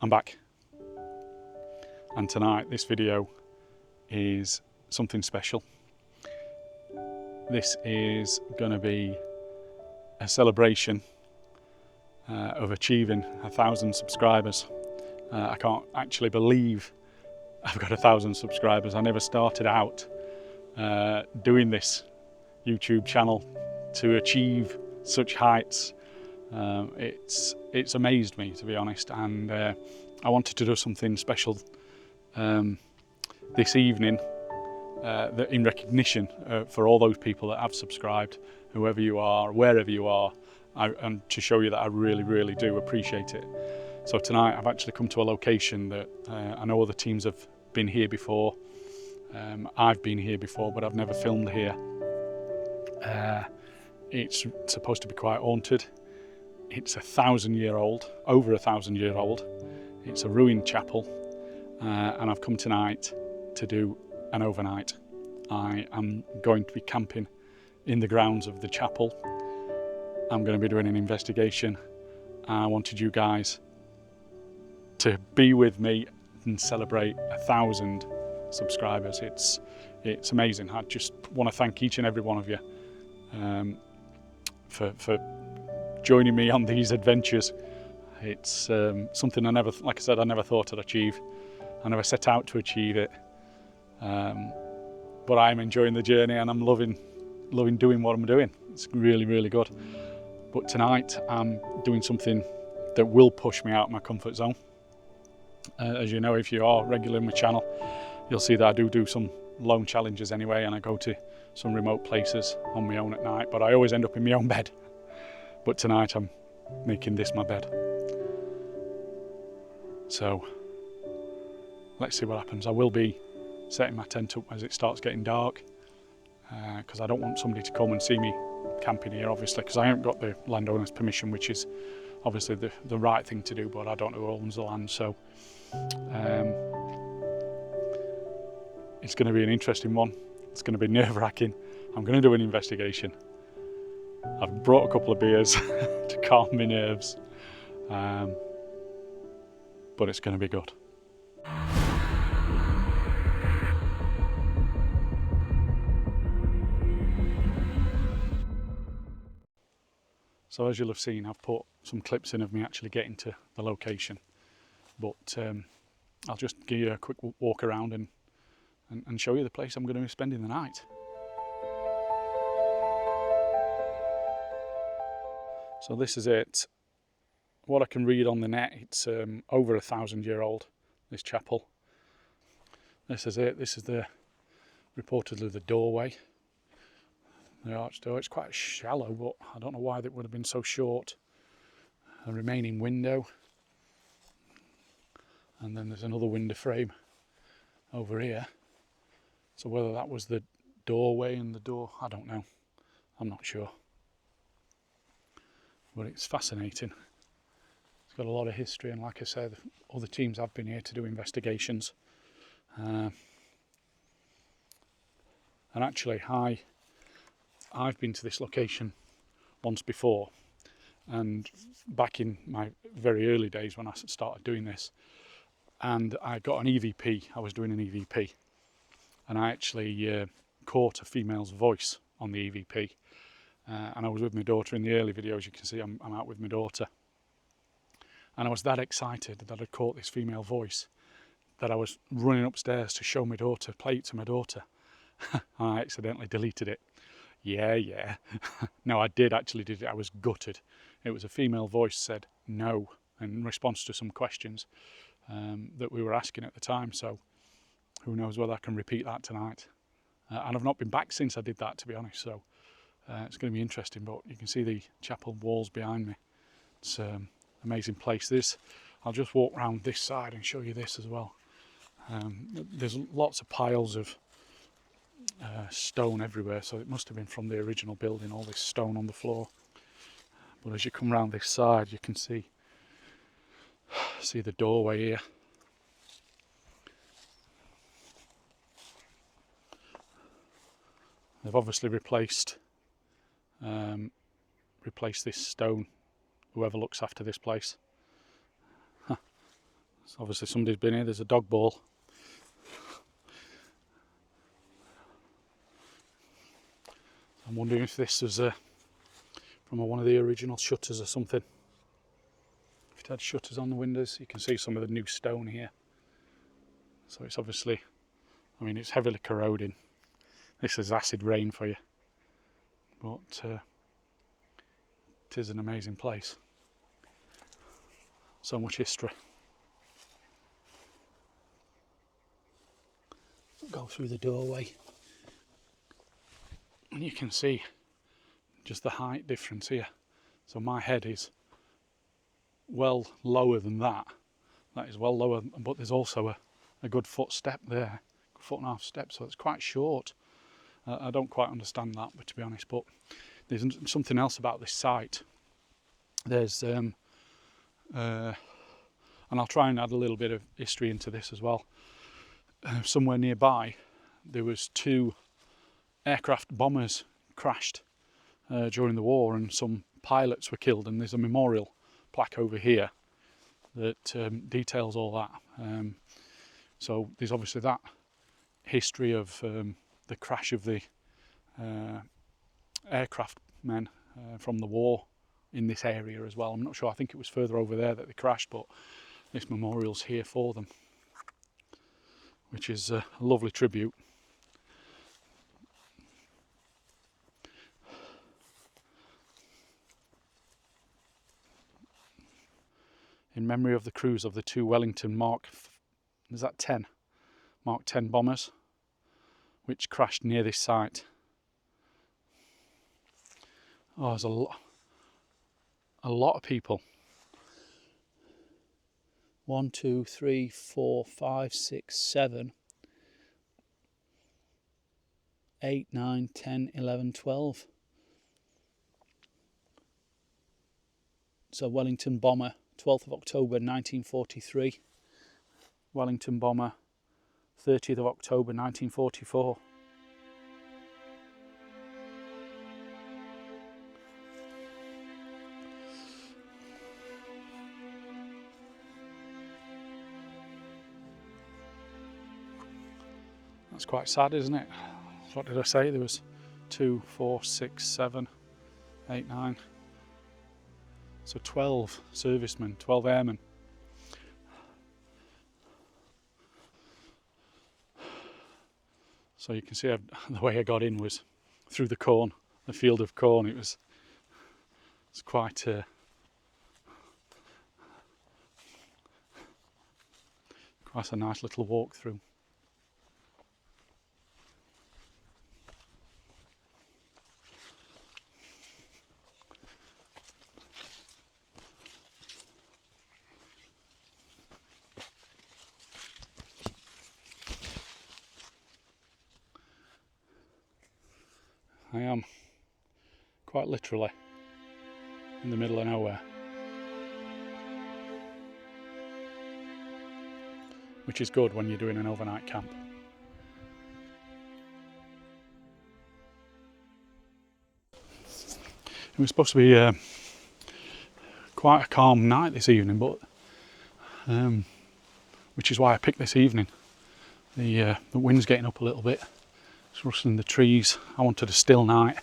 I'm back, and tonight this video is something special. This is going to be a celebration of achieving 1,000 subscribers. I can't actually believe I've got 1,000 subscribers. I never started out doing this YouTube channel to achieve such heights. It's amazed me, to be honest, and I wanted to do something special this evening in recognition for all those people that have subscribed, whoever you are, wherever you are, and to show you that I really do appreciate it. So tonight I've actually come to a location that I know other teams have been here before. I've been here before, but I've never filmed here. It's supposed to be quite haunted. It's 1,000-year-old, over 1,000-year-old. It's a ruined chapel, and I've come tonight to do an overnight. I am going to be camping in the grounds of the chapel. I'm going to be doing an investigation. I wanted you guys to be with me and celebrate 1,000 subscribers. It's amazing. I just want to thank each and every one of you for joining me on these adventures. It's something I never thought I'd achieve. I never set out to achieve it, but I'm enjoying the journey, and I'm loving doing what I'm doing. It's really good. But tonight I'm doing something that will push me out of my comfort zone. As you know, if you are regular in my channel, you'll see that I do some lone challenges anyway, and I go to some remote places on my own at night, but I always end up in my own bed. But tonight I'm making this my bed. So let's see what happens. I will be setting my tent up as it starts getting dark, because I don't want somebody to come and see me camping here, obviously, because I haven't got the landowner's permission, which is obviously the right thing to do, but I don't know who owns the land. So it's going to be an interesting one. It's going to be nerve-wracking. I'm going to do an investigation. I've brought a couple of beers to calm my nerves, but it's going to be good. So as you'll have seen, I've put some clips in of me actually getting to the location, but I'll just give you a quick walk around and show you the place I'm going to be spending the night. So this is it. What I can read on the net, it's over 1,000-year-old, this chapel. This is it. This is reportedly the doorway, the arch door. It's quite shallow, but I don't know why that would have been so short. A remaining window, and then there's another window frame over here. So whether that was the doorway and the door, I don't know. I'm not sure. But it's fascinating. It's got a lot of history, and like I said, other teams have been here to do investigations. And actually, I've been to this location once before, and back in my very early days when I started doing this, and I got an EVP. I was doing an EVP, and I actually caught a female's voice on the EVP. And I was with my daughter in the early videos. You can see I'm out with my daughter, and I was that excited that I'd caught this female voice that I was running upstairs to show my daughter, play it to my daughter. I accidentally deleted it. Yeah. No, I did actually did it. I was gutted. It was a female voice said no in response to some questions that we were asking at the time. So who knows whether I can repeat that tonight. And I've not been back since I did that, to be honest. So it's going to be interesting, but you can see the chapel walls behind me. It's an amazing place. I'll just walk around this side and show you this as well. There's lots of piles of stone everywhere, so it must have been from the original building, all this stone on the floor. But as you come around this side, you can see the doorway here. They've obviously replaced this stone, whoever looks after this place. So obviously somebody's been here. There's a dog ball. I'm wondering if this was from one of the original shutters or something. If it had shutters on the windows, you can see some of the new stone here. So it's obviously, I mean, it's heavily corroding. This is acid rain for you. But it is an amazing place. So much history. Go through the doorway and you can see just the height difference here. So my head is well lower than that. That is well lower, but there's also a good foot step there, a foot and a half step, so it's quite short. I don't quite understand that, but to be honest, but there's something else about this site. There's and I'll try and add a little bit of history into this as well. Somewhere nearby there was 2 aircraft bombers crashed during the war, and some pilots were killed, and there's a memorial plaque over here that details all that. So there's obviously that history of the crash of the aircraft men from the war in this area as well. I'm not sure, I think it was further over there that they crashed, but this memorial's here for them, which is a lovely tribute. In memory of the crews of the 2 Wellington Mark 10 bombers, which crashed near this site. Oh, there's a lot of people. 1, 2, 3, 4, 5, 6, 7, 8, 9, 10, 11, 12. So Wellington bomber, 12th of October 1943. Wellington bomber, 30th of October 1944. That's quite sad, isn't it? What did I say? There was 2, 4, 6, 7, 8, 9. So 12 servicemen, 12 airmen. So you can see the way I got in was through the corn, the field of corn. It's quite quite a nice little walk through. I am quite literally in the middle of nowhere, which is good when you're doing an overnight camp. It was supposed to be quite a calm night this evening, but which is why I picked this evening. The wind's getting up a little bit. It's rustling the trees. I wanted a still night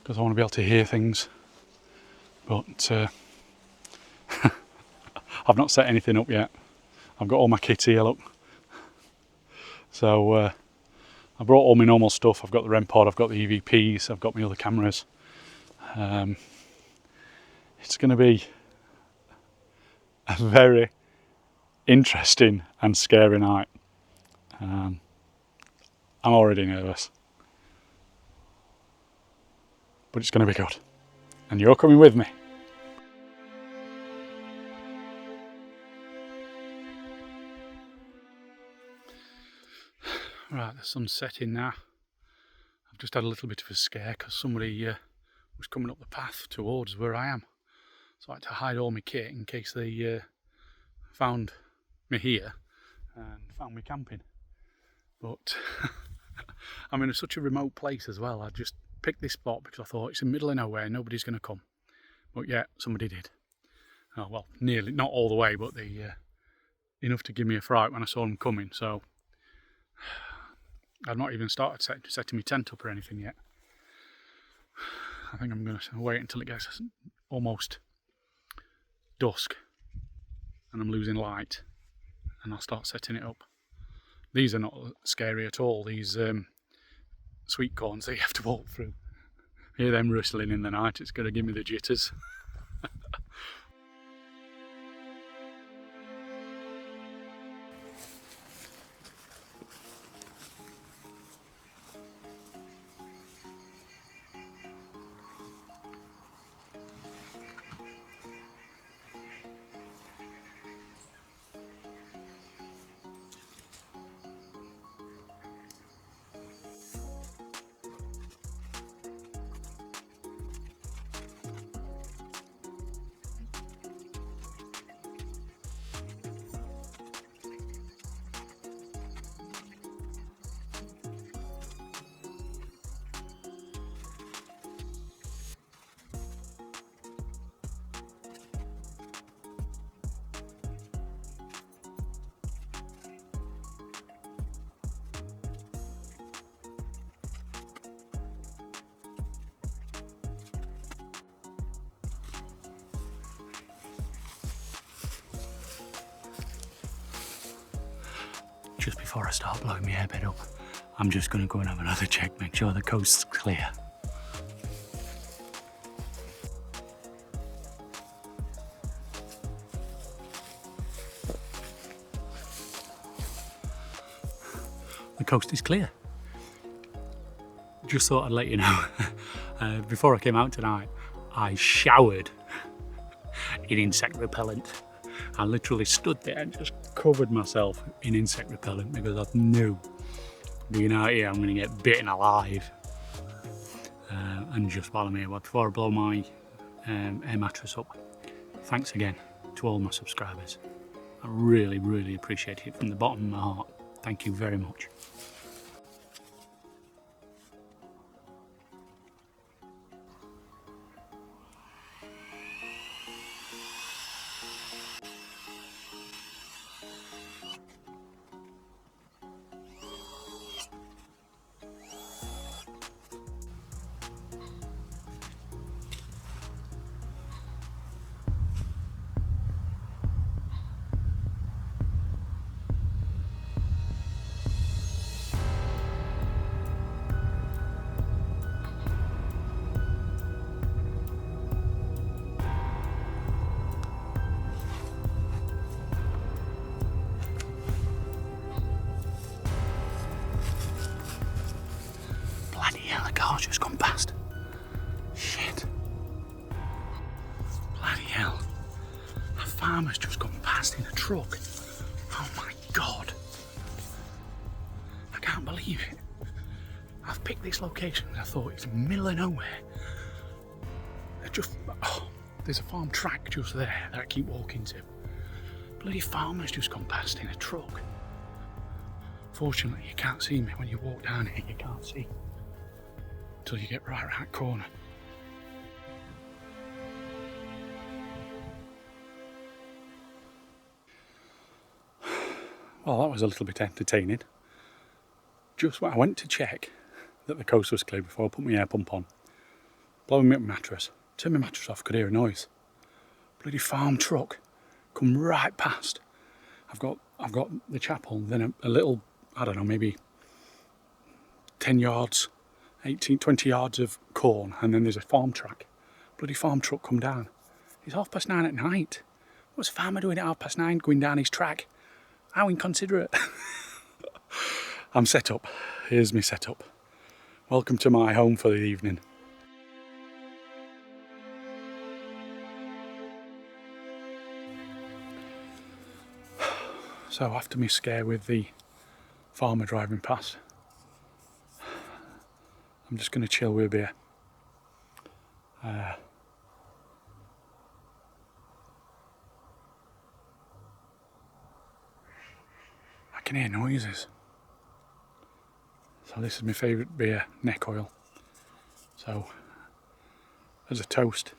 because I want to be able to hear things, but I've not set anything up yet. I've got all my kit here, look. So I brought all my normal stuff. I've got the REM pod, I've got the EVPs, I've got my other cameras. It's going to be a very interesting and scary night. I'm already nervous, but it's going to be good, and you're coming with me. Right, the sun's setting now. I've just had a little bit of a scare because somebody was coming up the path towards where I am, so I had to hide all my kit in case they found me here and found me camping. But I'm in such a remote place as well. I just picked this spot because I thought it's in the middle of nowhere, nobody's going to come. But yeah, somebody did. Oh well, nearly, not all the way, but enough to give me a fright when I saw them coming, so I've not even started setting my tent up or anything yet. I think I'm going to wait until it gets almost dusk and I'm losing light, and I'll start setting it up. These are not scary at all, these sweet corns that you have to walk through. Hear them rustling in the night, it's going to give me the jitters. Just before I start blowing my airbed up, I'm just going to go and have another check, make sure the coast's clear. The coast is clear. Just thought I'd let you know. Before I came out tonight, I showered in insect repellent. I literally stood there and just covered myself in insect repellent because I knew being out here I'm going to get bitten alive. And just while I'm here, before I blow my air mattress up, thanks again to all my subscribers. I really, really appreciate it from the bottom of my heart. Thank you very much. Car's just gone past. Shit. Bloody hell. A farmer's just gone past in a truck. Oh my God. I can't believe it. I've picked this location and I thought it's the middle of nowhere. There's a farm track just there that I keep walking to. Bloody farmer's just gone past in a truck. Fortunately, you can't see me when you walk down here, you can't see. Until you get right around that corner. Well, that was a little bit entertaining. Just when I went to check that the coast was clear before I put my air pump on, blowing me up my mattress, turned my mattress off, could hear a noise. Bloody farm truck come right past. I've got the chapel, then a little, I don't know, maybe 10 yards, 18, 20 yards of corn, and then there's a farm track. Bloody farm truck come down. It's 9:30 at night. What's a farmer doing at 9:30 going down his track? How inconsiderate. I'm set up. Here's me set up. Welcome to my home for the evening. So after me scare with the farmer driving past, I'm just going to chill with a beer. I can hear noises. So this is my favourite beer, neck oil. So as a toast,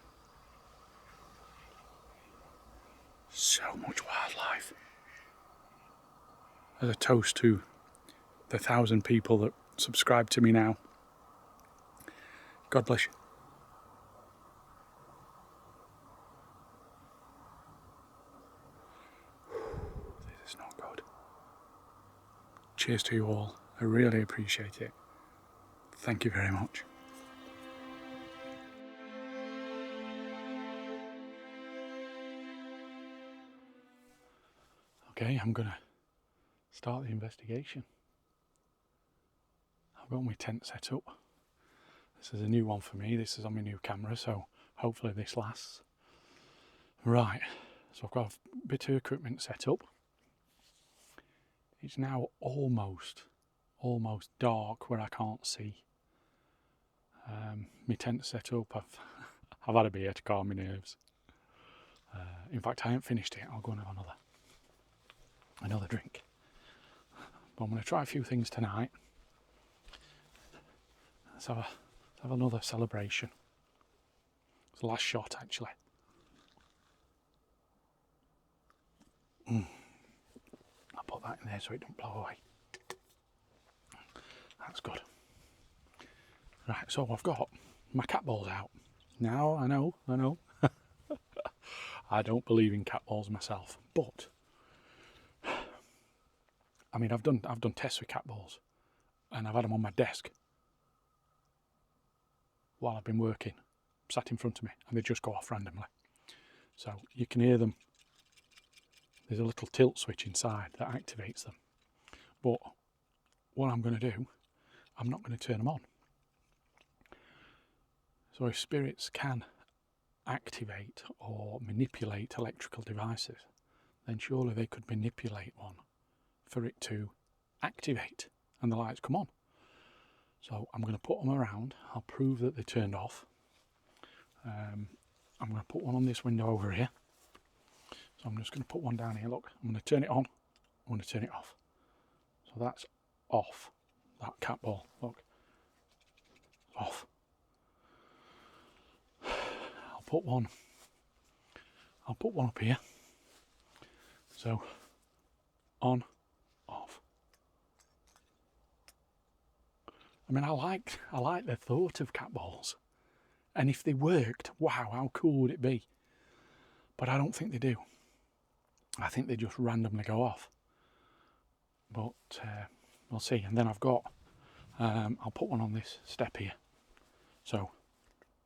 so much wildlife. as a toast to the 1,000 people that subscribe to me now. God bless you. This is not good. Cheers to you all. I really appreciate it. Thank you very much. Okay, I'm gonna start the investigation. I've got my tent set up. This is a new one for me. This is on my new camera, so hopefully this lasts. Right, so I've got a bit of equipment set up. It's now almost dark where I can't see. My tent's set up. I've had a beer to calm my nerves. In fact, I haven't finished it. I'll go and have another drink. But I'm going to try a few things tonight. Let's have another celebration. It's the last shot, actually. I'll put that in there so it don't blow away. That's good. Right, so I've got my cat balls out. Now, I know. I don't believe in cat balls myself, but I mean, I've done tests with cat balls, and I've had them on my desk while I've been working, sat in front of me, and they just go off randomly. So you can hear them. There's a little tilt switch inside that activates them. But what I'm going to do, I'm not going to turn them on. So if spirits can activate or manipulate electrical devices, then surely they could manipulate one for it to activate and the lights come on. So I'm going to put them around. I'll prove that they turned off. I'm going to put one on this window over here. So I'm just going to put one down here. Look, I'm going to turn it on. I'm going to turn it off. So that's off. That cat ball, look, off. I'll put one up here. So on, off. I mean, I like the thought of cat balls, and if they worked, wow, how cool would it be? But I don't think they do. I think they just randomly go off. But we'll see. And then I've got, I'll put one on this step here. So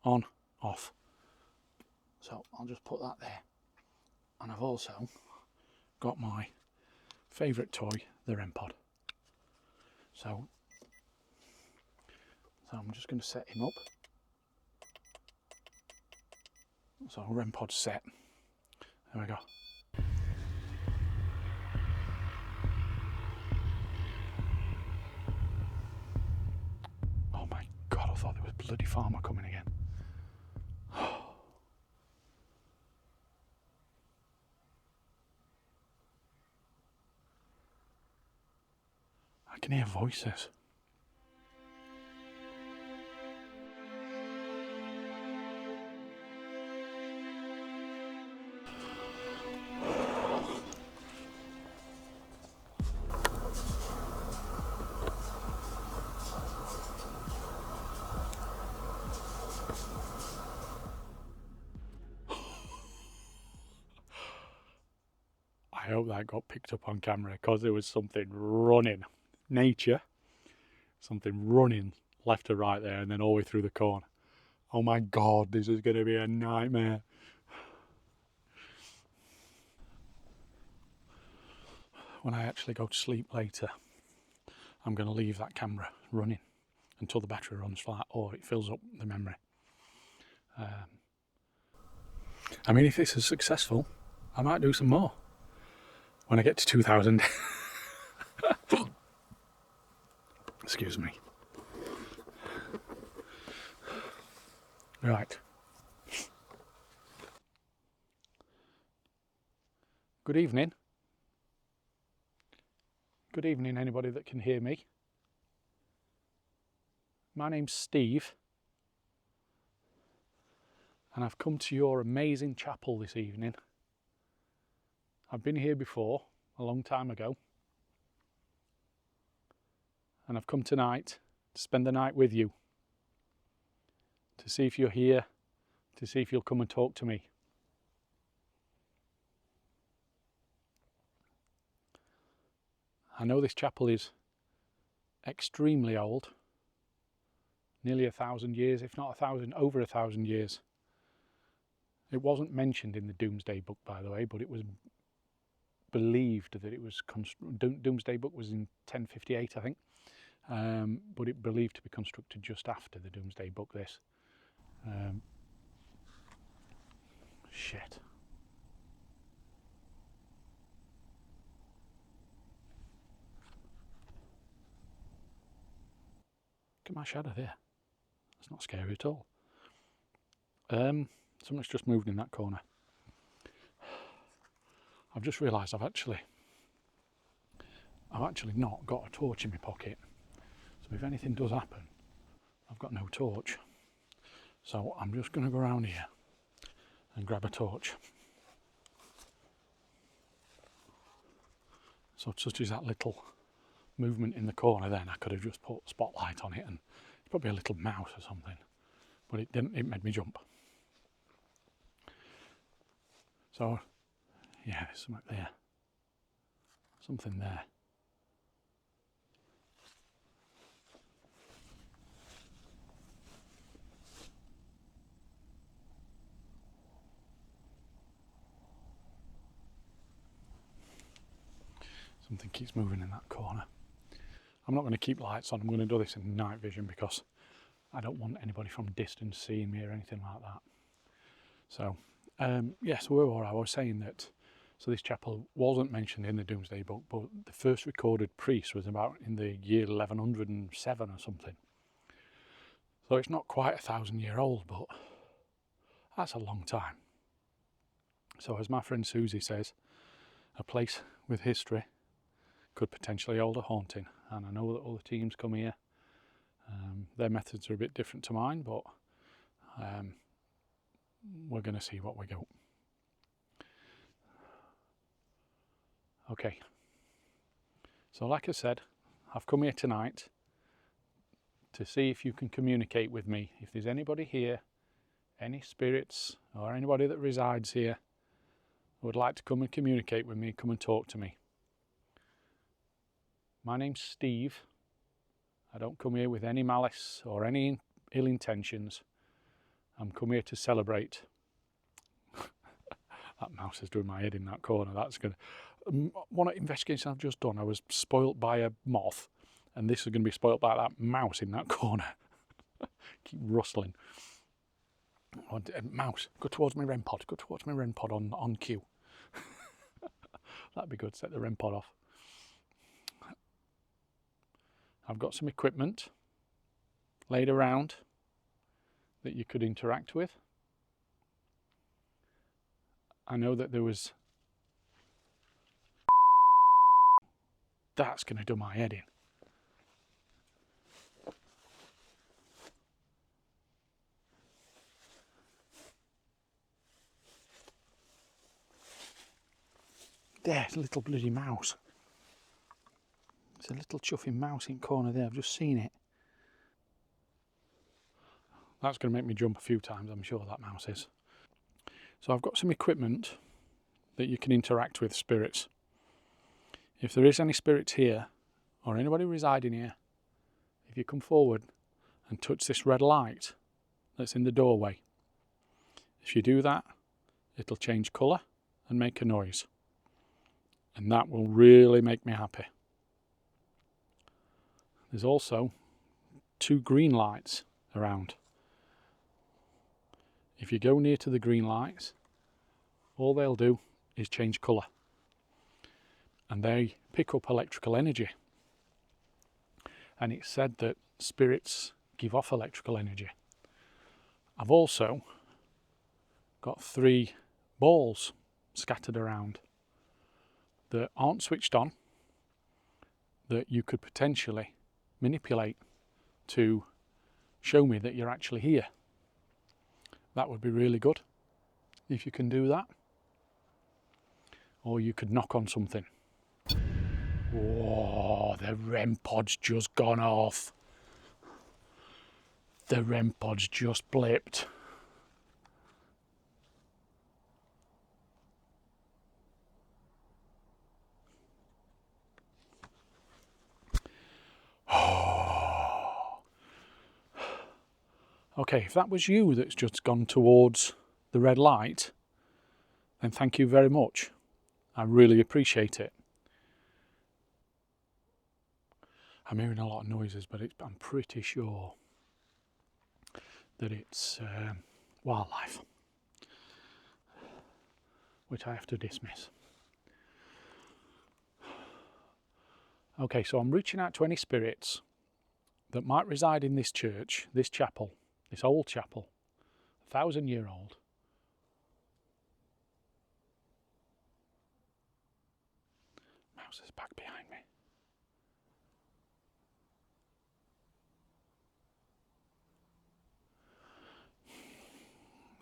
on, off. So I'll just put that there. And I've also got my favourite toy, the REM pod. So I'm just going to set him up. So REM pod set. There we go. Oh my God, I thought there was a bloody farmer coming again. I can hear voices. I hope that got picked up on camera because there was something running. Nature. Something running left to right there and then all the way through the corner. Oh my God, this is going to be a nightmare. When I actually go to sleep later, I'm going to leave that camera running until the battery runs flat or it fills up the memory. I mean, if this is successful, I might do some more when I get to 2,000. Excuse me. Right. Good evening. Good evening, anybody that can hear me. My name's Steve, and I've come to your amazing chapel this evening. I've been here before, a long time ago, and I've come tonight to spend the night with you, to see if you're here, to see if you'll come and talk to me. I know this chapel is extremely old, nearly 1,000 years, if not over 1,000 years. It wasn't mentioned in the Doomsday Book, by the way, but it was believed that it was, Doomsday Book was in 1058, I think, but it believed to be constructed just after the Doomsday Book, this. Shit. Look at my shadow there. It's not scary at all. Something's just moved in that corner. I've just realised I've actually not got a torch in my pocket. So if anything does happen, I've got no torch. So I'm just going to go around here and grab a torch. So such as that little movement in the corner then, I could have just put a spotlight on it and it's probably a little mouse or something. But it didn't, it made me jump. So yeah, there's something there. Something there. Something keeps moving in that corner. I'm not going to keep lights on. I'm going to do this in night vision because I don't want anybody from distance seeing me or anything like that. So, yes, where were I? I was saying that, so this chapel wasn't mentioned in the Doomsday Book, but the first recorded priest was about in the year 1107 or something. So it's not quite 1,000 years old, but that's a long time. So as my friend Susie says, a place with history could potentially hold a haunting, and I know that all the teams come here. Their methods are a bit different to mine, but we're going to see what we go. Okay, so like I said, I've come here tonight to see if you can communicate with me. If there's anybody here, any spirits or anybody that resides here who would like to come and communicate with me, come and talk to me. My name's Steve. I don't come here with any malice or any ill intentions. I'm come here to celebrate. That mouse is doing my head in that corner. That's going to... One investigation I've just done, I was spoilt by a moth, and this is going to be spoilt by that mouse in that corner. Keep rustling. Mouse, go towards my REM pod. Go towards my REM pod on cue. That'd be good. Set the REM pod off. I've got some equipment laid around that you could interact with. I know that there was... That's going to do my head in. There's a little bloody mouse. There's a little chuffing mouse in the corner there. I've just seen it. That's going to make me jump a few times, I'm sure that mouse is. So I've got some equipment that you can interact with spirits. If there is any spirits here, or anybody residing here, if you come forward and touch this red light that's in the doorway, if you do that, it'll change colour and make a noise. And that will really make me happy. There's also 2 green lights around. If you go near to the green lights, all they'll do is change colour. And they pick up electrical energy. And it's said that spirits give off electrical energy. I've also got 3 balls scattered around that aren't switched on, that you could potentially manipulate to show me that you're actually here. That would be really good if you can do that. Or you could knock on something. Whoa, the REM pod's just gone off. The REM pod's just blipped. Okay, if that was you that's just gone towards the red light, then thank you very much. I really appreciate it. I'm hearing a lot of noises, but I'm pretty sure that it's wildlife, which I have to dismiss. Okay, so I'm reaching out to any spirits that might reside in this church, this chapel, this old chapel, 1,000-year-old. Mouse is back behind me.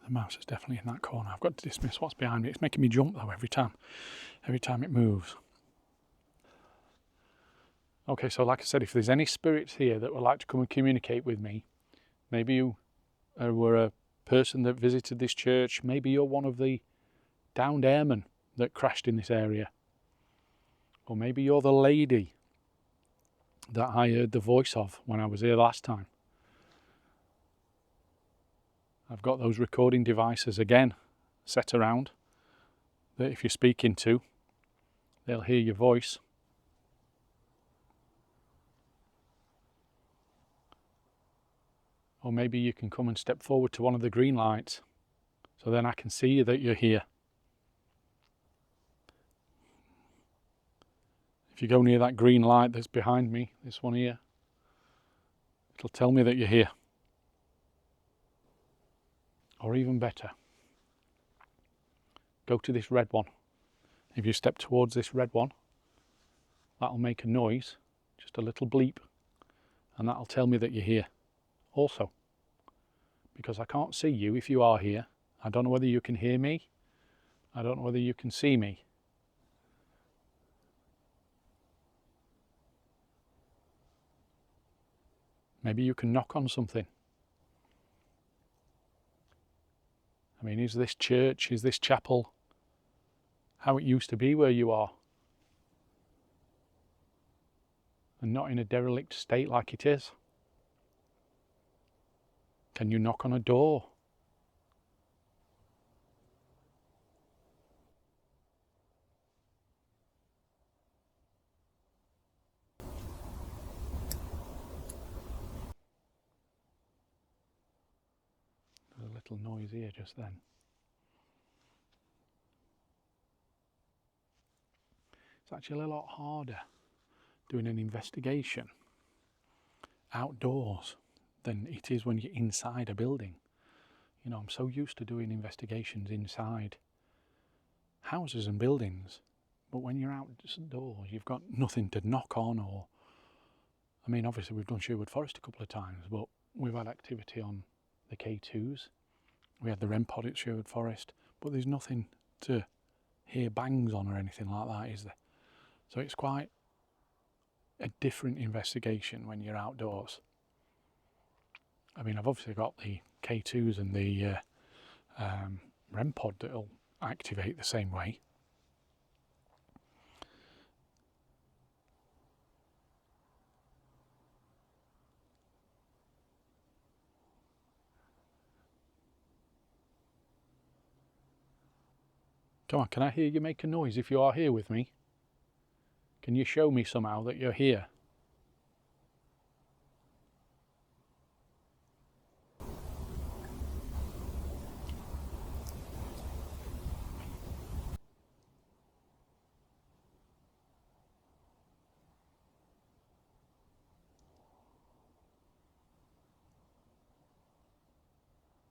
The mouse is definitely in that corner. I've got to dismiss what's behind me. It's making me jump though every time it moves. Okay, so like I said, if there's any spirits here that would like to come and communicate with me, maybe you were a person that visited this church, maybe you're one of the downed airmen that crashed in this area, or maybe you're the lady that I heard the voice of when I was here last time. I've got those recording devices again set around that if you're speaking to, they'll hear your voice. Or maybe you can come and step forward to one of the green lights so then I can see that you're here. If you go near that green light that's behind me, this one here, it'll tell me that you're here. Or even better, go to this red one. If you step towards this red one, that'll make a noise, just a little bleep, and that'll tell me that you're here. Also, because I can't see you if you are here. I don't know whether you can hear me. I don't know whether you can see me. Maybe you can knock on something. I mean, is this church, is this chapel how it used to be where you are? And not in a derelict state like it is? Can you knock on a door? There's a little noise here just then. It's actually a lot harder doing an investigation outdoors than it is when you're inside a building. You know, I'm so used to doing investigations inside houses and buildings, but when you're outdoors, you've got nothing to knock on. Or, I mean, obviously we've done Sherwood Forest a couple of times, but we've had activity on the K2s. We had the REM pod at Sherwood Forest, but there's nothing to hear bangs on or anything like that, is there? So it's quite a different investigation when you're outdoors. I mean, I've obviously got the K2s and the REM pod that'll activate the same way. Come on, can I hear you make a noise if you are here with me? Can you show me somehow that you're here?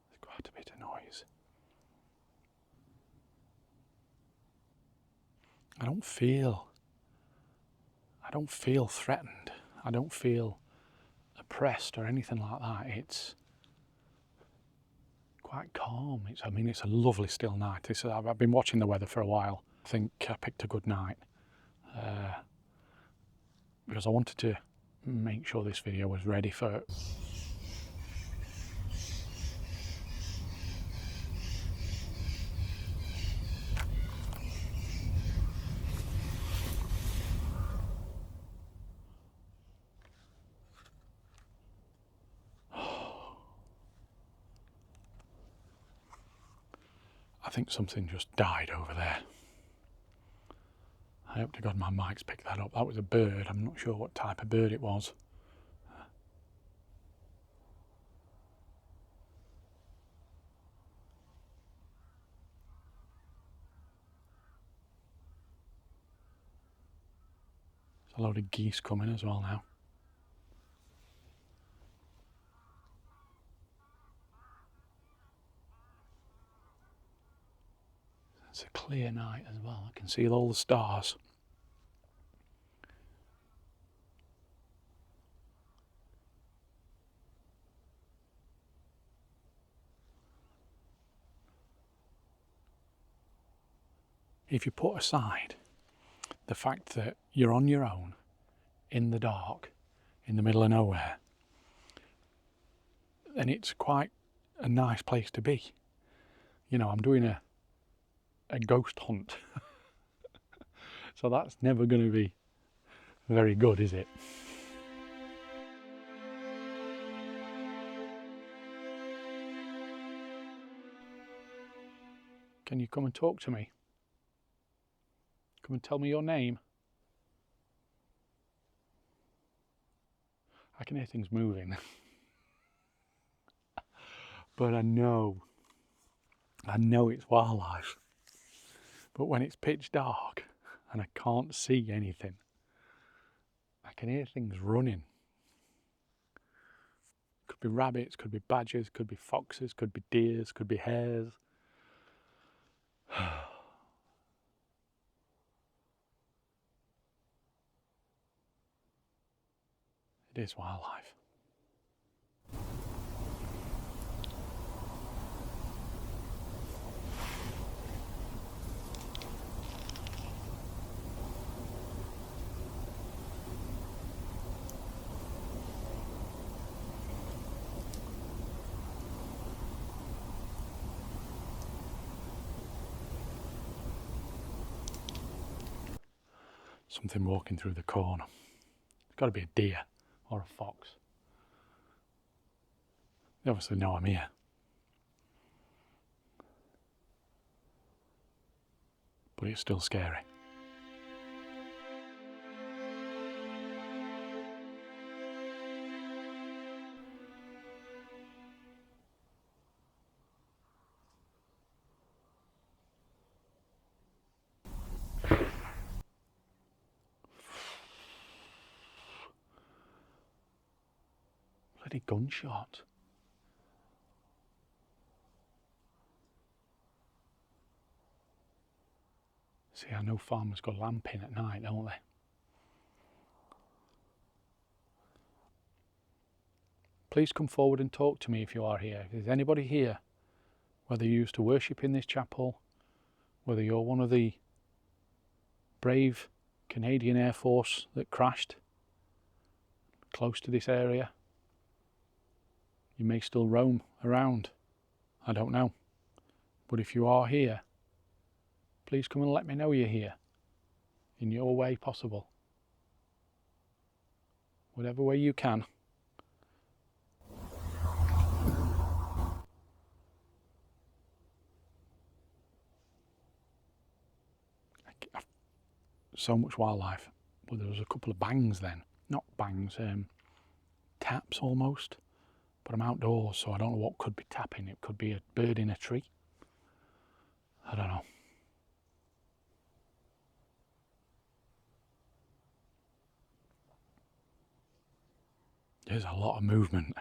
There's quite a bit of noise. I don't feel threatened. I don't feel oppressed or anything like that. It's quite calm. It's a lovely still night. I've been watching the weather for a while. I think I picked a good night. because I wanted to make sure this video was ready for I think something just died over there. I hope to God my mic's picked that up. That was a bird. I'm not sure what type of bird it was. There's a load of geese coming as well now. It's a clear night as well. I can see all the stars. If you put aside the fact that you're on your own, in the dark, in the middle of nowhere, then it's quite a nice place to be. You know, I'm doing a ghost hunt. So that's never going to be very good, is it? Can you come and talk to me? Come and tell me your name. I can hear things moving. But I know it's wildlife. But when it's pitch dark and I can't see anything, I can hear things running. Could be rabbits, could be badgers, could be foxes, could be deers, could be hares. It is wildlife. Something walking through the corner. It's got to be a deer or a fox. They obviously know I'm here. But it's still scary. Bloody gunshot. See, I know farmers go lamping at night, don't they? Please come forward and talk to me if you are here. If there's anybody here, whether you used to worship in this chapel, whether you're one of the brave Canadian Air Force that crashed close to this area, you may still roam around. I don't know. But if you are here, please come and let me know you're here in your way possible. Whatever way you can. So much wildlife, but there was a couple of bangs then. Not bangs, taps almost. But I'm outdoors, so I don't know what could be tapping. It could be a bird in a tree. I don't know. There's a lot of movement.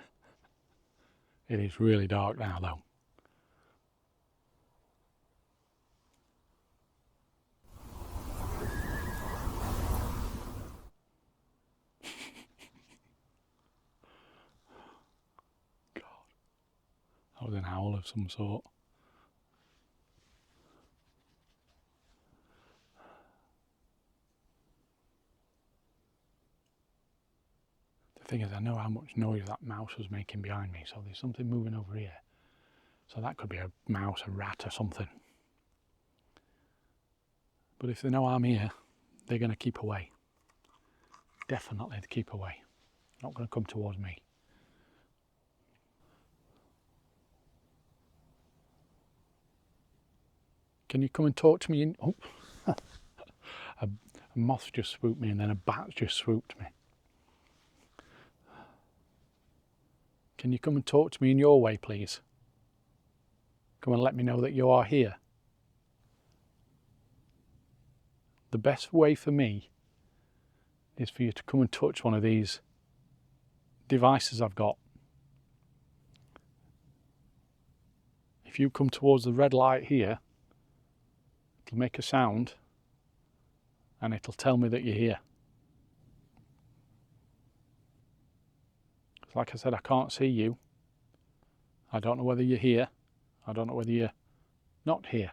It is really dark now, though. That was an owl of some sort. thing is, I know how much noise that mouse was making behind me, so there's something moving over here. So that could be a mouse, a rat or something. But if they know I'm here, they're going to keep away. Definitely keep away. Not going to come towards me. Can you come and talk to me? Oh, a moth just swooped me, and then a bat just swooped me. Can you come and talk to me in your way, please? Come and let me know that you are here. The best way for me is for you to come and touch one of these devices I've got. If you come towards the red light here, it'll make a sound and it'll tell me that you're here. Like I said, I can't see you. I don't know whether you're here. I don't know whether you're not here.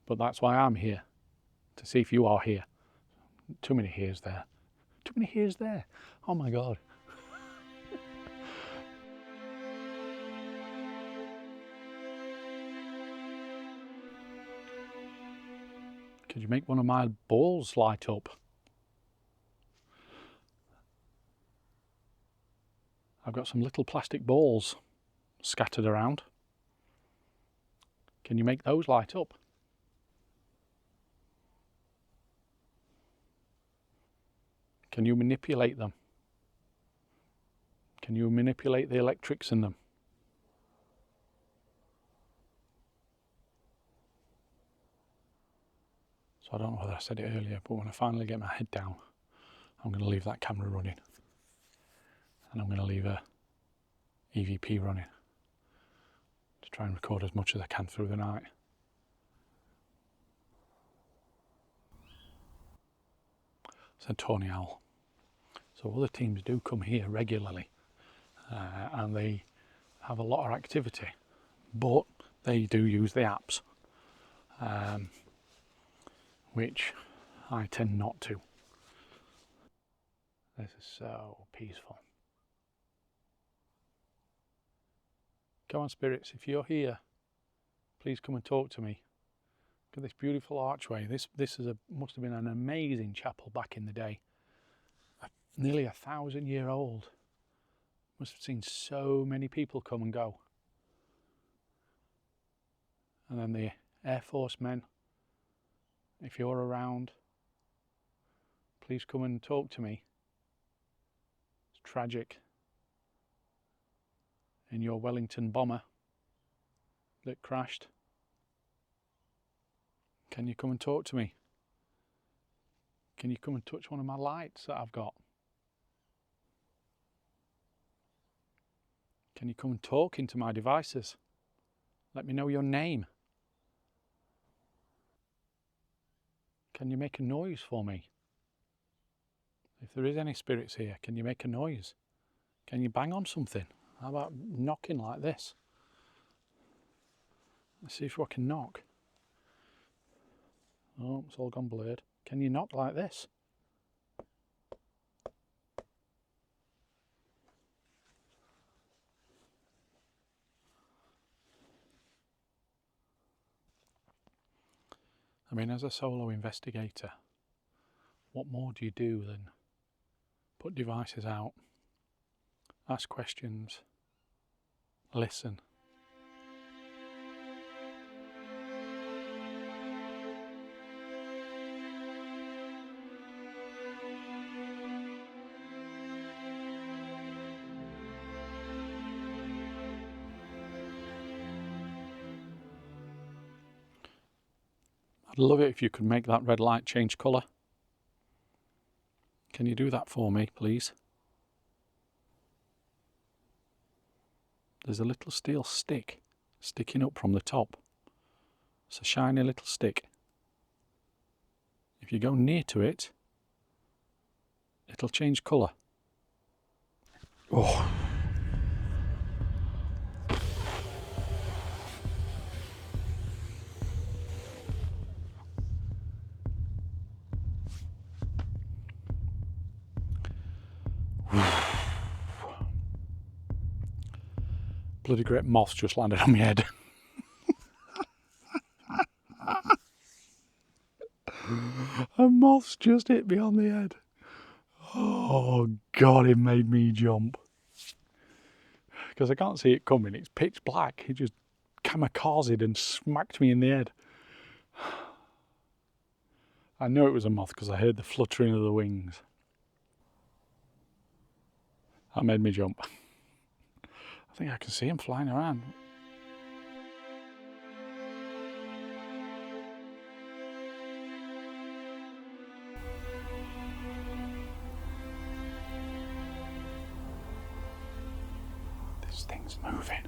But that's why I'm here, to see if you are here. Too many here's there. Too many here's there. Oh my God. Could you make one of my balls light up? I've got some little plastic balls scattered around. Can you make those light up? Can you manipulate them? Can you manipulate the electrics in them? So I don't know whether I said it earlier, but when I finally get my head down, I'm going to leave that camera running. And I'm going to leave a EVP running to try and record as much as I can through the night. Said Tony Owl. So other teams do come here regularly, and they have a lot of activity, but they do use the apps, which I tend not to. This is so peaceful. Come on, spirits, if you're here, please come and talk to me. Look at this beautiful archway. This must have been an amazing chapel back in the day. Nearly 1,000-year old. Must have seen so many people come and go. And then the Air Force men, if you're around, please come and talk to me. It's tragic. In your Wellington bomber that crashed. Can you come and talk to me? Can you come and touch one of my lights that I've got? Can you come and talk into my devices? Let me know your name. Can you make a noise for me? If there is any spirits here, can you make a noise? Can you bang on something? How about knocking like this? Let's see if I can knock. Oh, it's all gone blurred. Can you knock like this? I mean, as a solo investigator, what more do you do than put devices out, ask questions, listen? I'd love it if you could make that red light change colour. Can you do that for me, please? There's a little steel stick sticking up from the top. It's a shiny little stick. If you go near to it, it'll change colour. Oh. Bloody great moths just landed on my head. A moth's just hit me on the head. Oh God, it made me jump. Because I can't see it coming, it's pitch black. It just kamikazed and smacked me in the head. I know it was a moth because I heard the fluttering of the wings. That made me jump. I think I can see him flying around. This thing's moving.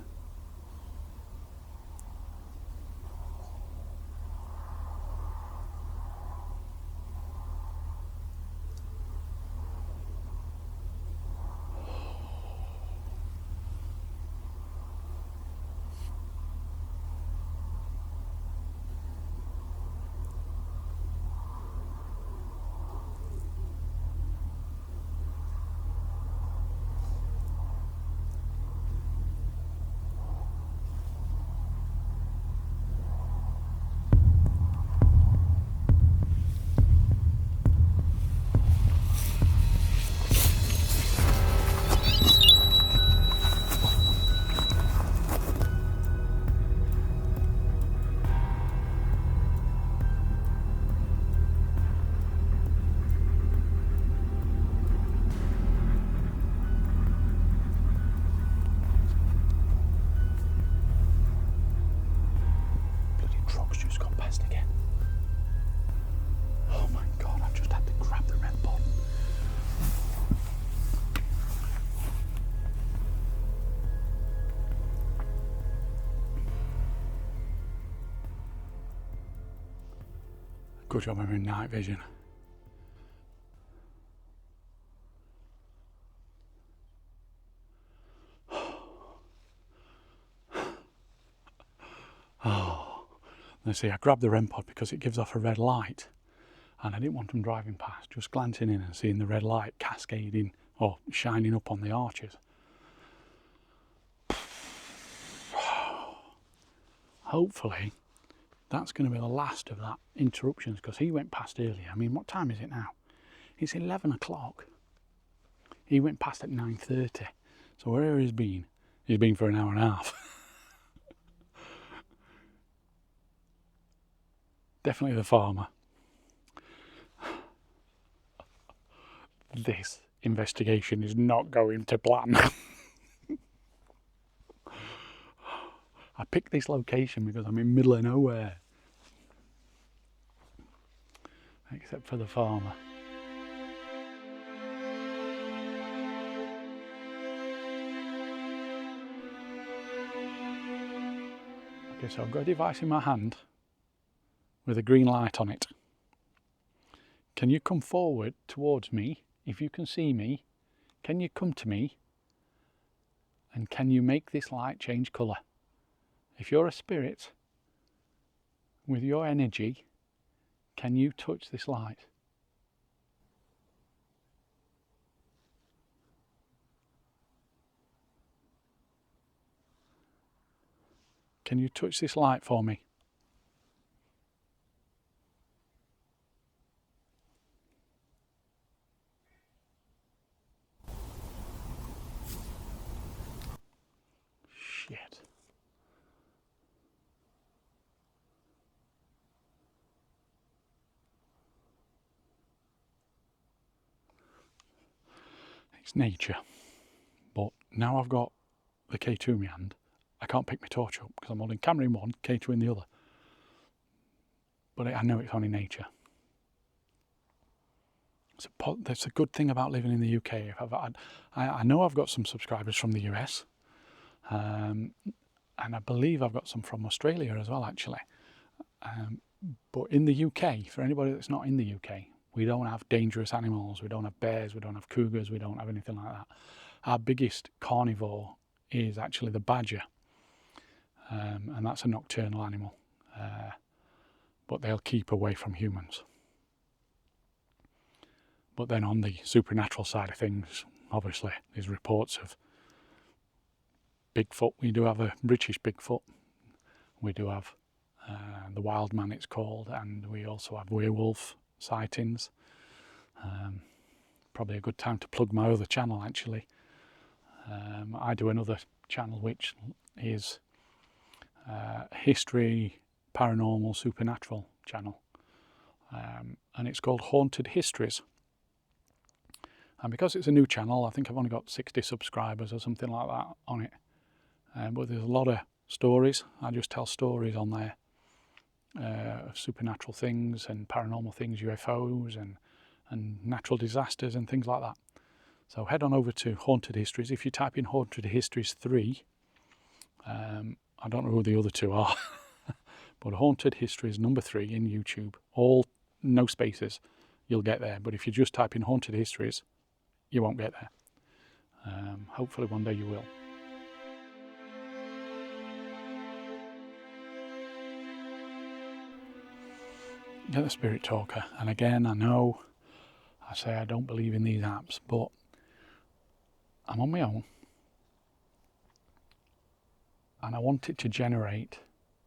Just got past again. Oh my God, I've just had to grab the red button. Good job I'm in night vision. Oh. Let's see, I grabbed the REM pod because it gives off a red light and I didn't want them driving past, just glancing in and seeing the red light cascading or shining up on the arches. Hopefully that's going to be the last of that interruptions because he went past earlier. I mean, what time is it now? It's 11 o'clock. He went past at 9:30. So wherever he's been for an hour and a half. Definitely the farmer. This investigation is not going to plan. I picked this location because I'm in middle of nowhere. Except for the farmer. Okay, so I've got a device in my hand with a green light on it. Can you come forward towards me? If you can see me, can you come to me? And can you make this light change colour? If you're a spirit, with your energy, can you touch this light? Can you touch this light for me? Shit. It's nature. But now I've got the K2 in my hand, I can't pick my torch up because I'm holding camera in one, K2 in the other. But I know it's only nature. That's a good thing about living in the UK. I know I've got some subscribers from the US, and I believe I've got some from Australia as well, actually. But in the UK, for anybody that's not in the UK, we don't have dangerous animals. We don't have bears. We don't have cougars. We don't have anything like that. Our biggest carnivore is actually the badger, and that's a nocturnal animal. But they'll keep away from humans. But then on the supernatural side of things, obviously there's reports of Bigfoot. We do have a British Bigfoot. We do have the wild man, it's called, and we also have werewolf sightings. Probably a good time to plug my other channel, actually. I do another channel which is history, paranormal, supernatural channel, and it's called Haunted Histories. And because it's a new channel, I think I've only got 60 subscribers or something like that on it. But there's a lot of stories. I just tell stories on there of supernatural things and paranormal things, UFOs and natural disasters and things like that. So head on over to Haunted Histories. If you type in Haunted Histories 3, I don't know who the other two are, but Haunted Histories number 3 in YouTube, all no spaces, you'll get there. But if you just type in Haunted Histories, you won't get there. Hopefully one day you will. Get the Spirit Talker. And again, I know I say I don't believe in these apps, but I'm on my own. And I want it to generate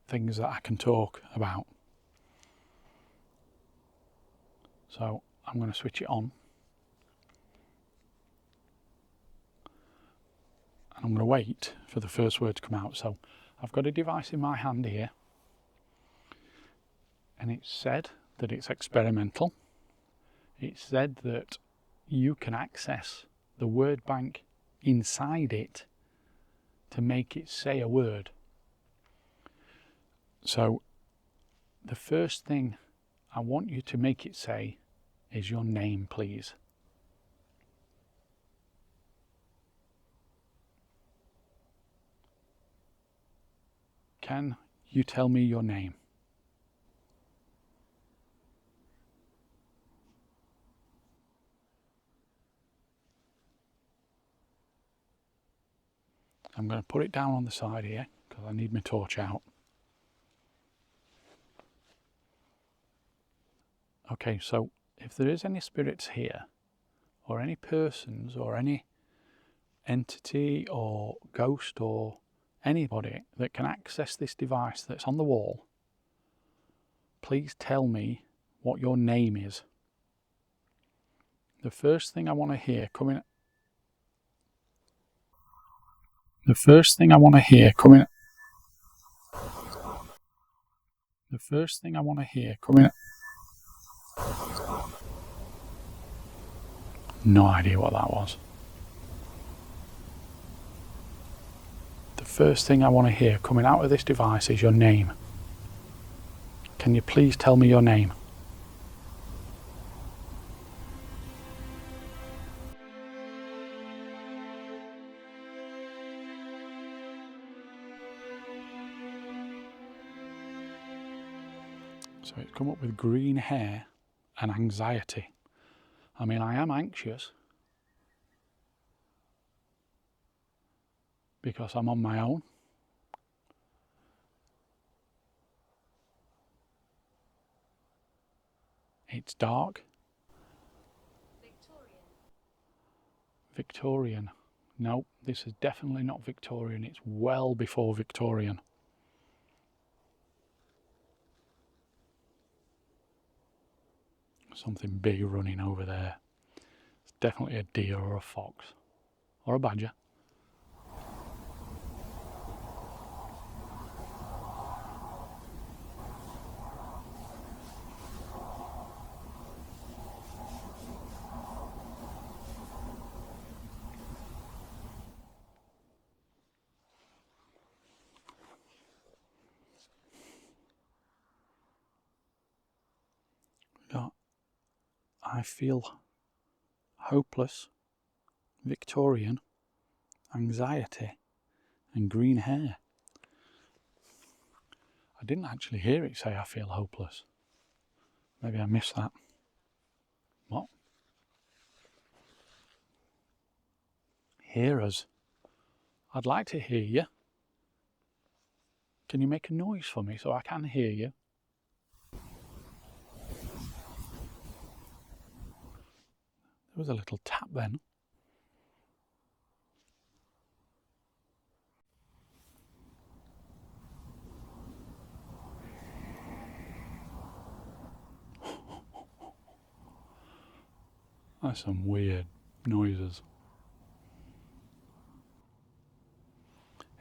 things that I can talk about. So I'm going to switch it on. And I'm going to wait for the first word to come out. So I've got a device in my hand here. And it's said that it's experimental. It's said that you can access the word bank inside it to make it say a word. So the first thing I want you to make it say is your name, please. Can you tell me your name? I'm going to put it down on the side here because I need my torch out. Okay, so if there is any spirits here, or any persons, or any entity, or ghost, or anybody that can access this device that's on the wall, please tell me what your name is. The first thing I want to hear coming... The first thing I want to hear coming... The first thing I want to hear coming... No idea what that was. The first thing I want to hear coming out of this device is your name. Can you please tell me your name? So it's come up with green hair and anxiety. I mean, I am anxious because I'm on my own. It's dark. Victorian. No, this is definitely not Victorian. It's well before Victorian. Something big running over there. It's definitely a deer or a fox or a badger. I feel hopeless, Victorian, anxiety, and green hair. I didn't actually hear it say I feel hopeless. Maybe I missed that. What? Hear us. I'd like to hear you. Can you make a noise for me so I can hear you? There was a little tap then. That's some weird noises.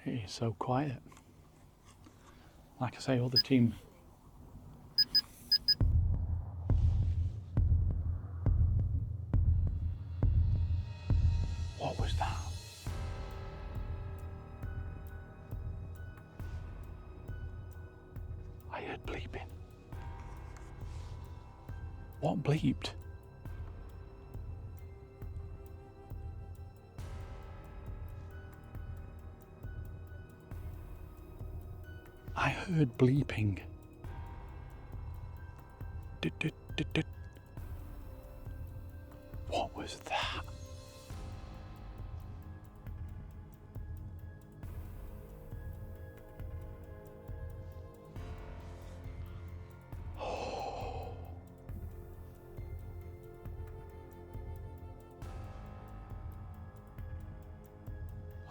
It is so quiet. Like I say, all the team. What was that? I heard bleeping. What bleeped? I heard bleeping. What was that?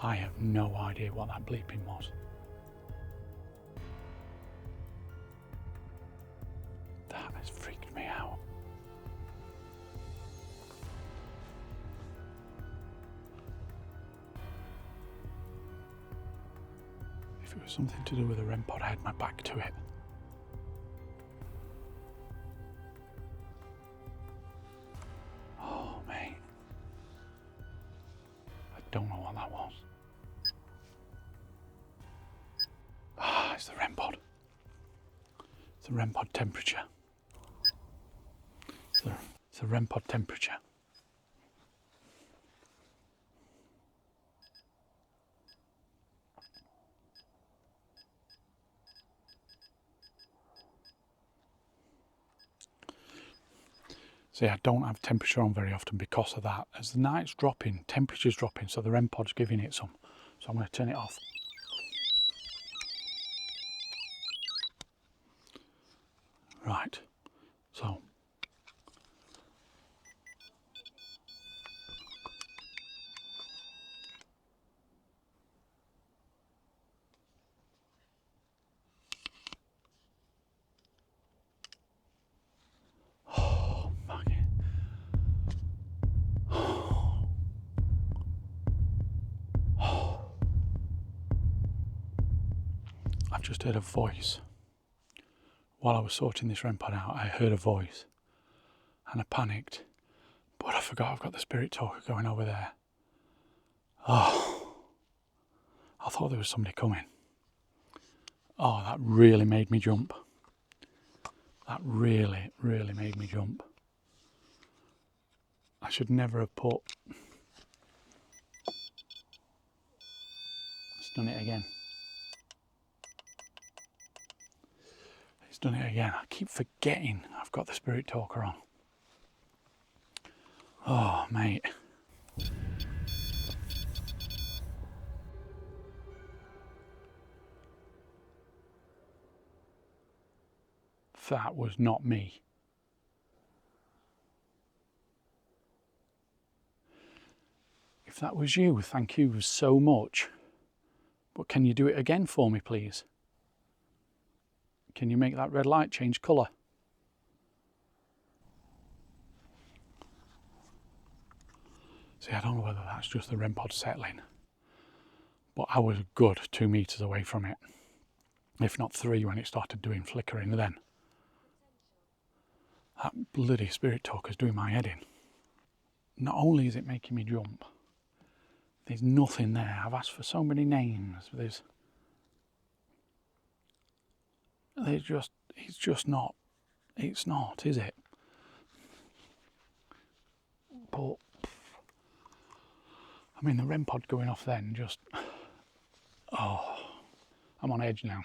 I have no idea what that bleeping was. That has freaked me out. If it was something to do with a REM pod, I had my back to it. Oh, mate. I don't know what that was. Ah, it's the REM pod. It's the REM pod temperature. It's the REM pod temperature. See, I don't have temperature on very often because of that. As the night's dropping, temperature's dropping, so the REM pod's giving it some. So I'm going to turn it off. Right, so. Oh, fuck it. I've just heard a voice. While I was sorting this REM pod out, I heard a voice and I panicked. But I forgot I've got the spirit talker going over there. Oh, I thought there was somebody coming. Oh, that really made me jump. That really, really made me jump. I should never have put... It's done it again. It's done it again. I keep forgetting I've got the spirit talker on. Oh, mate. That was not me. If that was you, thank you so much. But can you do it again for me, please? Can you make that red light change colour? See, I don't know whether that's just the REM pod settling, but I was a good 2 metres away from it, if not 3 when it started doing flickering then. That bloody spirit talker's doing my head in. Not only is it making me jump, there's nothing there. I've asked for so many names. It's just not. It's not, is it? But I mean, the REM pod going off then just. Oh, I'm on edge now.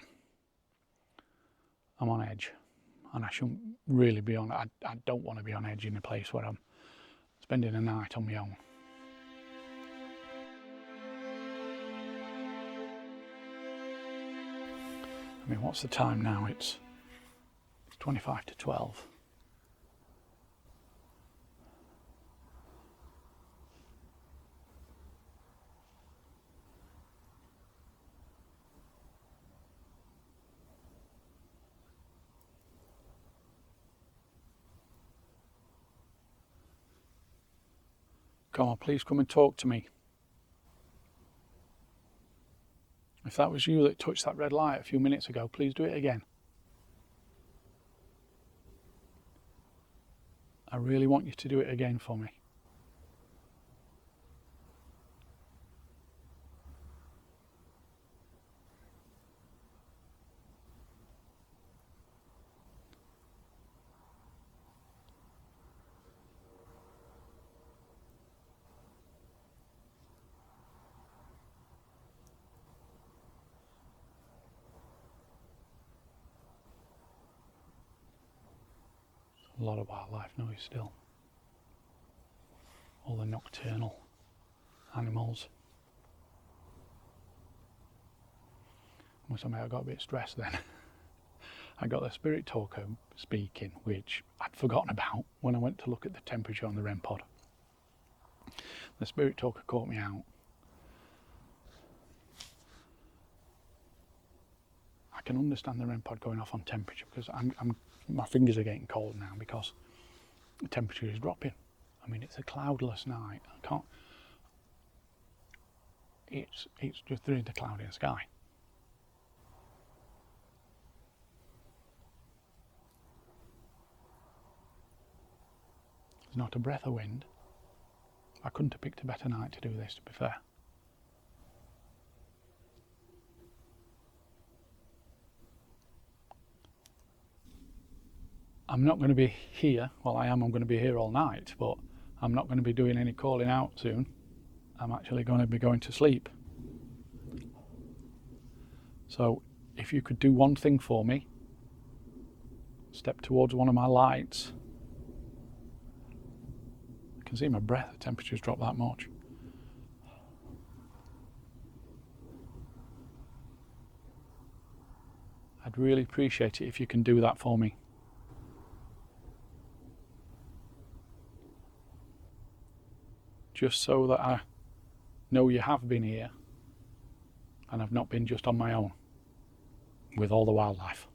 I'm on edge, and I shouldn't really be on. I don't want to be on edge in a place where I'm spending a night on my own. I mean, what's the time now? It's 25 to 12. Come on, please come and talk to me. If that was you that touched that red light a few minutes ago, please do it again. I really want you to do it again for me. A lot of wildlife noise still. All the nocturnal animals. I must admit I got a bit stressed then. I got the spirit talker speaking, which I'd forgotten about when I went to look at the temperature on the REM pod. The spirit talker caught me out. I can understand the REM pod going off on temperature because my fingers are getting cold now because the temperature is dropping. I mean, it's a cloudless night. It's just through the cloudy sky. There's not a breath of wind. I couldn't have picked a better night to do this, to be fair. I'm not going to be here. Well, I'm going to be here all night, but I'm not going to be doing any calling out soon. I'm actually going to be going to sleep. So if you could do one thing for me, step towards one of my lights. I can see my breath, the temperature's dropped that much. I'd really appreciate it if you can do that for me. Just so that I know you have been here and I've not been just on my own with all the wildlife.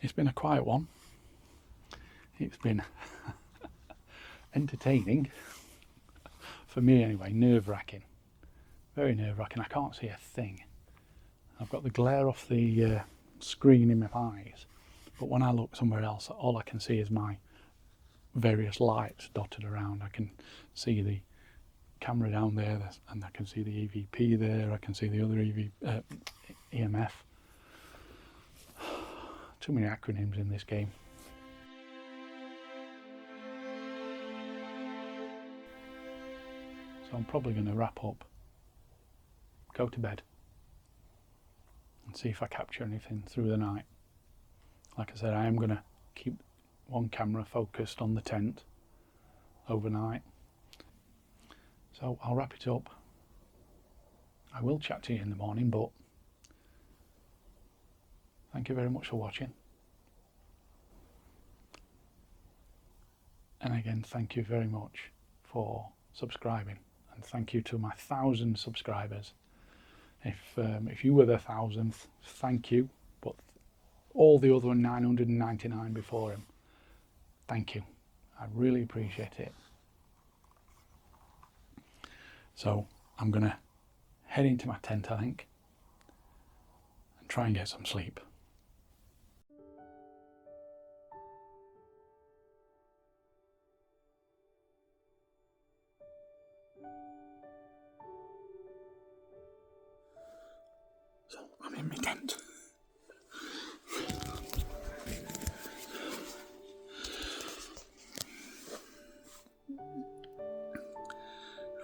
It's been a quiet one. It's been entertaining, for me anyway, nerve-wracking. Very nerve-wracking. I can't see a thing. I've got the glare off the screen in my eyes, but when I look somewhere else, all I can see is my various lights dotted around. I can see the camera down there, and I can see the EVP there. I can see the other EMF. Too many acronyms in this game. So I'm probably going to wrap up, go to bed, and see if I capture anything through the night. Like I said, I am going to keep one camera focused on the tent overnight. So I'll wrap it up. I will chat to you in the morning, but thank you very much for watching. And again, thank you very much for subscribing, and thank you to my 1,000 subscribers. If you were the 1,000th, thank you, but all the other 999 before him, thank you. I really appreciate it. So I'm going to head into my tent, I think, and try and get some sleep. So I'm in my tent.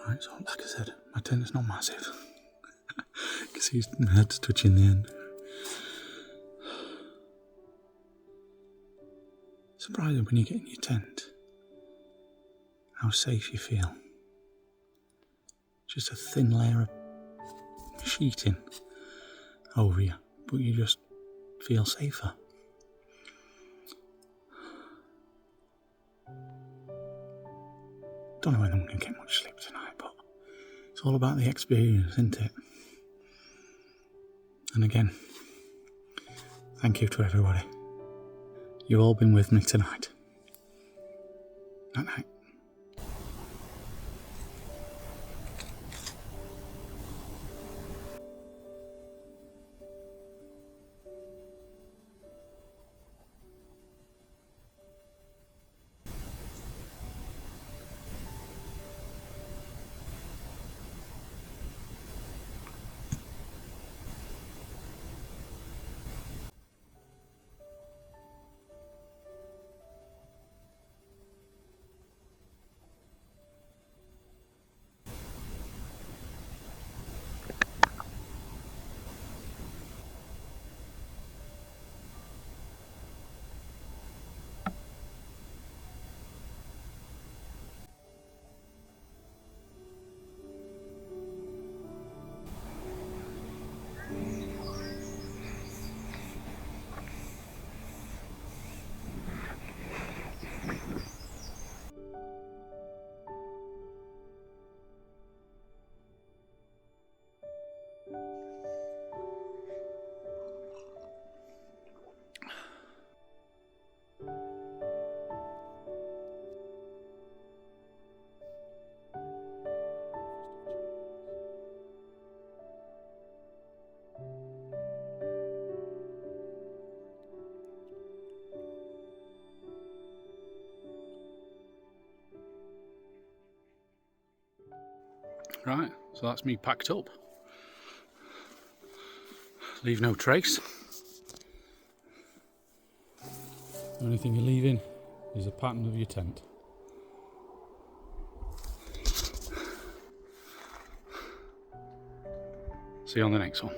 Right, so like I said, my tent is not massive. You can see my head's touching the end. Surprising when you get in your tent how safe you feel. Just a thin layer of sheeting over you, but you just feel safer. Don't know when I'm going to get much sleep tonight, but it's all about the experience, isn't it? And again, thank you to everybody. You've all been with me tonight. Night night. Right, so that's me packed up. Leave no trace. The only thing you're leaving is the pattern of your tent. See you on the next one.